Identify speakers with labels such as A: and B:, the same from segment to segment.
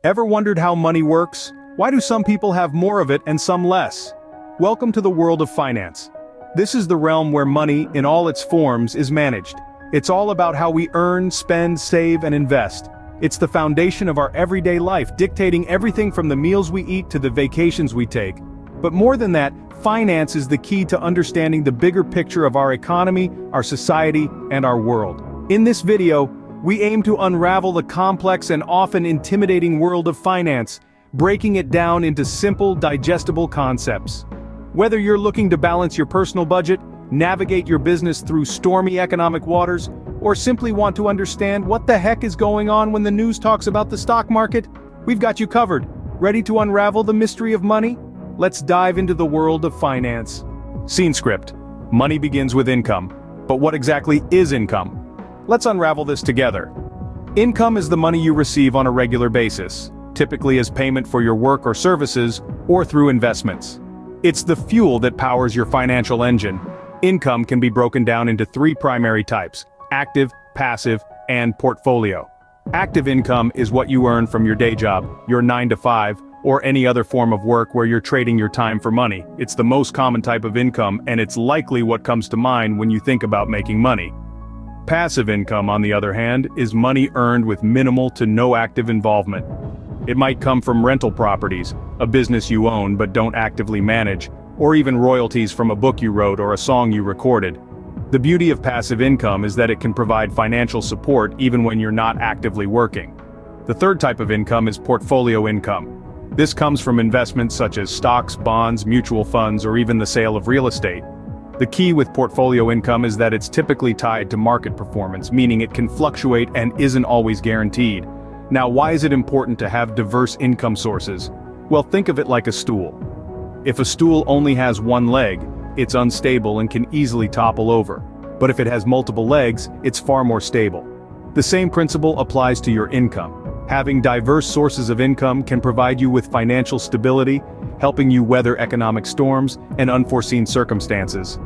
A: Ever wondered how money works? Why do some people have more of it and some less? Welcome to the world of finance. This is the realm where money, in all its forms, is managed. It's all about how we earn, spend, save, and invest. It's the foundation of our everyday life, dictating everything from the meals we eat to the vacations we take. But more than that, finance is the key to understanding the bigger picture of our economy, our society, and our world. In this video, we aim to unravel the complex and often intimidating world of finance, breaking it down into simple, digestible concepts. Whether you're looking to balance your personal budget, navigate your business through stormy economic waters, or simply want to understand what the heck is going on when the news talks about the stock market, we've got you covered. Ready to unravel the mystery of money? Let's dive into the world of finance. Scene script. Money begins with income. But what exactly is income? Let's unravel this together. Income is the money you receive on a regular basis, typically as payment for your work or services, or through investments. It's the fuel that powers your financial engine. Income can be broken down into three primary types: active, passive, and portfolio. Active income is what you earn from your day job, your 9 to 5, or any other form of work where you're trading your time for money. It's the most common type of income, and it's likely what comes to mind when you think about making money. Passive income, on the other hand, is money earned with minimal to no active involvement. It might come from rental properties, a business you own but don't actively manage, or even royalties from a book you wrote or a song you recorded. The beauty of passive income is that it can provide financial support even when you're not actively working. The third type of income is portfolio income. This comes from investments such as stocks, bonds, mutual funds, or even the sale of real estate. The key with portfolio income is that it's typically tied to market performance, meaning it can fluctuate and isn't always guaranteed. Now, why is it important to have diverse income sources? Well, think of it like a stool. If a stool only has one leg, it's unstable and can easily topple over. But if it has multiple legs, it's far more stable. The same principle applies to your income. Having diverse sources of income can provide you with financial stability, helping you weather economic storms and unforeseen circumstances.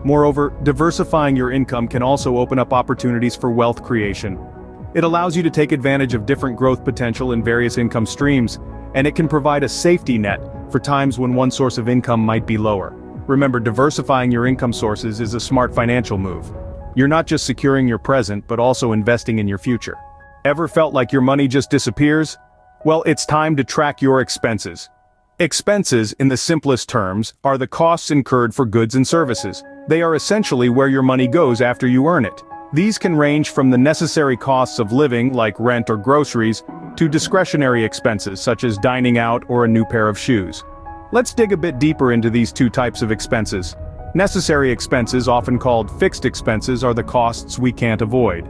A: Moreover, diversifying your income can also open up opportunities for wealth creation. It allows you to take advantage of different growth potential in various income streams, and it can provide a safety net for times when one source of income might be lower. Remember, diversifying your income sources is a smart financial move. You're not just securing your present, but also investing in your future. Ever felt like your money just disappears? Well, it's time to track your expenses. Expenses, in the simplest terms, are the costs incurred for goods and services. They are essentially where your money goes after you earn it. These can range from the necessary costs of living, like rent or groceries, to discretionary expenses such as dining out or a new pair of shoes. Let's dig a bit deeper into these two types of expenses. Necessary expenses, often called fixed expenses, are the costs we can't avoid.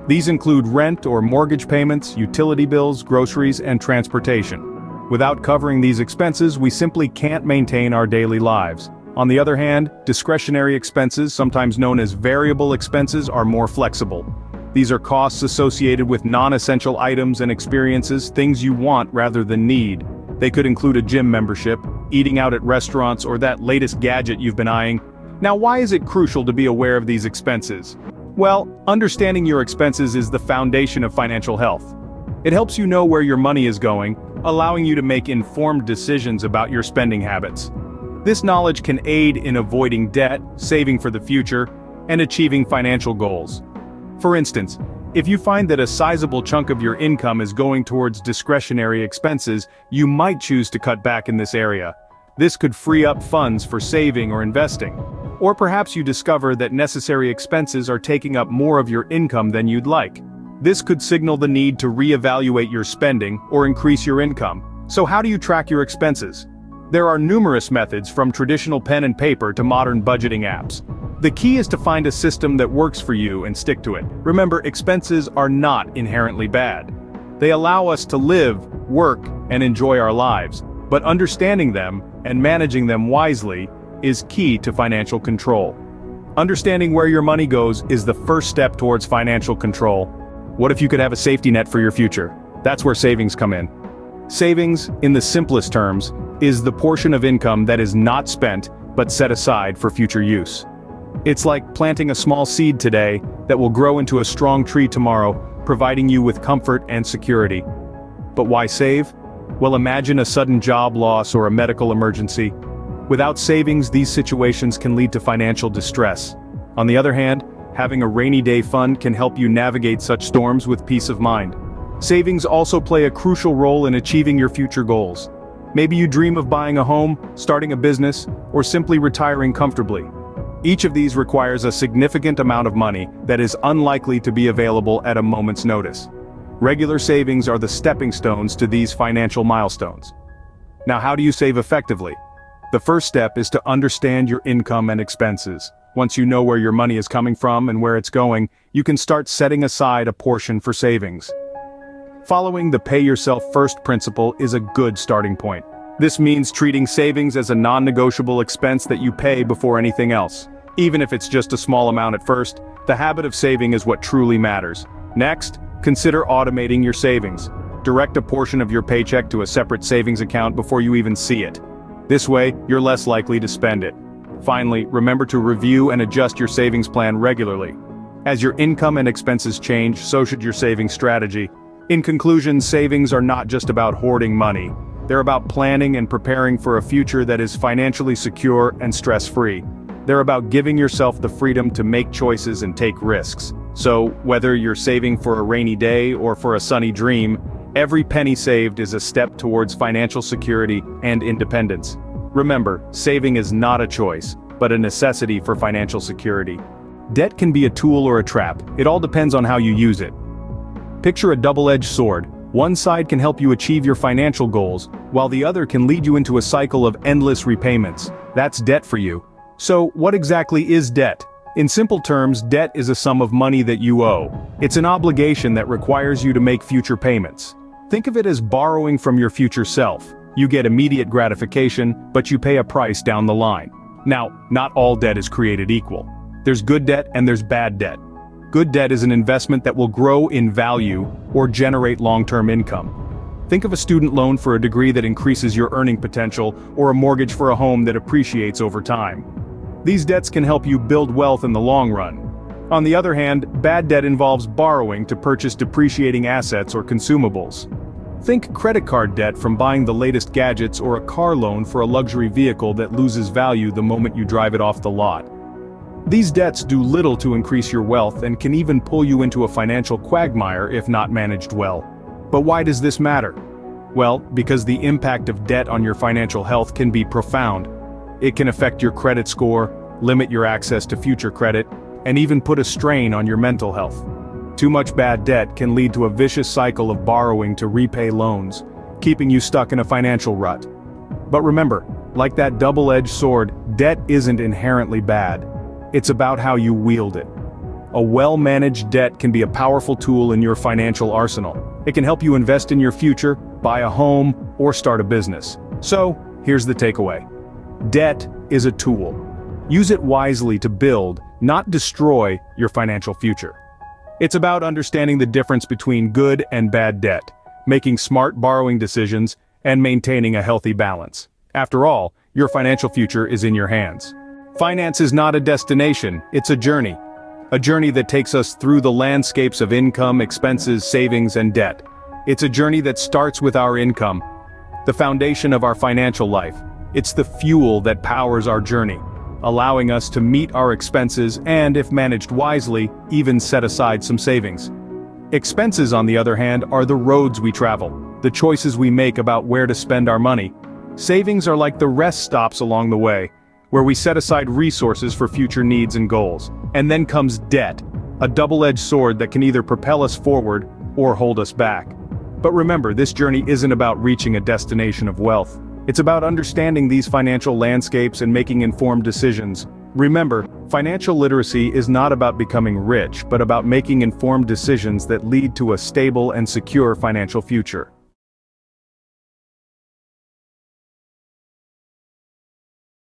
A: These include rent or mortgage payments, utility bills, groceries, and transportation. Without covering these expenses, we simply can't maintain our daily lives. On the other hand, discretionary expenses, sometimes known as variable expenses, are more flexible. These are costs associated with non-essential items and experiences, things you want rather than need. They could include a gym membership, eating out at restaurants, or that latest gadget you've been eyeing. Now, why is it crucial to be aware of these expenses? Well, understanding your expenses is the foundation of financial health. It helps you know where your money is going, allowing you to make informed decisions about your spending habits. This knowledge can aid in avoiding debt, saving for the future, and achieving financial goals. For instance, if you find that a sizable chunk of your income is going towards discretionary expenses, you might choose to cut back in this area. This could free up funds for saving or investing. Or perhaps you discover that necessary expenses are taking up more of your income than you'd like. This could signal the need to reevaluate your spending or increase your income. So how do you track your expenses? There are numerous methods, from traditional pen and paper to modern budgeting apps. The key is to find a system that works for you and stick to it. Remember, expenses are not inherently bad. They allow us to live, work, and enjoy our lives. But understanding them and managing them wisely is key to financial control. Understanding where your money goes is the first step towards financial control. What if you could have a safety net for your future? That's where savings come in. Savings, in the simplest terms, is the portion of income that is not spent but set aside for future use. It's like planting a small seed today that will grow into a strong tree tomorrow, providing you with comfort and security. But why save? Well, imagine a sudden job loss or a medical emergency. Without savings, these situations can lead to financial distress. On the other hand, having a rainy day fund can help you navigate such storms with peace of mind. Savings also play a crucial role in achieving your future goals. Maybe you dream of buying a home, starting a business, or simply retiring comfortably. Each of these requires a significant amount of money that is unlikely to be available at a moment's notice. Regular savings are the stepping stones to these financial milestones. Now, how do you save effectively? The first step is to understand your income and expenses. Once you know where your money is coming from and where it's going, you can start setting aside a portion for savings. Following the pay yourself first principle is a good starting point. This means treating savings as a non-negotiable expense that you pay before anything else. Even if it's just a small amount at first, the habit of saving is what truly matters. Next, consider automating your savings. Direct a portion of your paycheck to a separate savings account before you even see it. This way, you're less likely to spend it. Finally, remember to review and adjust your savings plan regularly. As your income and expenses change, so should your savings strategy. In conclusion, savings are not just about hoarding money. They're about planning and preparing for a future that is financially secure and stress-free. They're about giving yourself the freedom to make choices and take risks. So, whether you're saving for a rainy day or for a sunny dream, every penny saved is a step towards financial security and independence. Remember, saving is not a choice, but a necessity for financial security. Debt can be a tool or a trap. It all depends on how you use it. Picture a double-edged sword. One side can help you achieve your financial goals, while the other can lead you into a cycle of endless repayments. That's debt for you. So, what exactly is debt? In simple terms, debt is a sum of money that you owe. It's an obligation that requires you to make future payments. Think of it as borrowing from your future self. You get immediate gratification, but you pay a price down the line. Now, not all debt is created equal. There's good debt and there's bad debt. Good debt is an investment that will grow in value or generate long-term income. Think of a student loan for a degree that increases your earning potential, or a mortgage for a home that appreciates over time. These debts can help you build wealth in the long run. On the other hand, bad debt involves borrowing to purchase depreciating assets or consumables. Think credit card debt from buying the latest gadgets, or a car loan for a luxury vehicle that loses value the moment you drive it off the lot. These debts do little to increase your wealth and can even pull you into a financial quagmire if not managed well. But why does this matter? Well, because the impact of debt on your financial health can be profound. It can affect your credit score, limit your access to future credit, and even put a strain on your mental health. Too much bad debt can lead to a vicious cycle of borrowing to repay loans, keeping you stuck in a financial rut. But remember, like that double-edged sword, debt isn't inherently bad. It's about how you wield it. A well-managed debt can be a powerful tool in your financial arsenal. It can help you invest in your future, buy a home, or start a business. So, here's the takeaway. Debt is a tool. Use it wisely to build, not destroy, your financial future. It's about understanding the difference between good and bad debt, making smart borrowing decisions, and maintaining a healthy balance. After all, your financial future is in your hands. Finance is not a destination, it's a journey. A journey that takes us through the landscapes of income, expenses, savings, and debt. It's a journey that starts with our income, the foundation of our financial life. It's the fuel that powers our journey, allowing us to meet our expenses and, if managed wisely, even set aside some savings. Expenses, on the other hand, are the roads we travel, the choices we make about where to spend our money. Savings are like the rest stops along the way, where we set aside resources for future needs and goals. And then comes debt, a double-edged sword that can either propel us forward or hold us back. But remember, this journey isn't about reaching a destination of wealth. It's about understanding these financial landscapes and making informed decisions. Remember, financial literacy is not about becoming rich, but about making informed decisions that lead to a stable and secure financial future.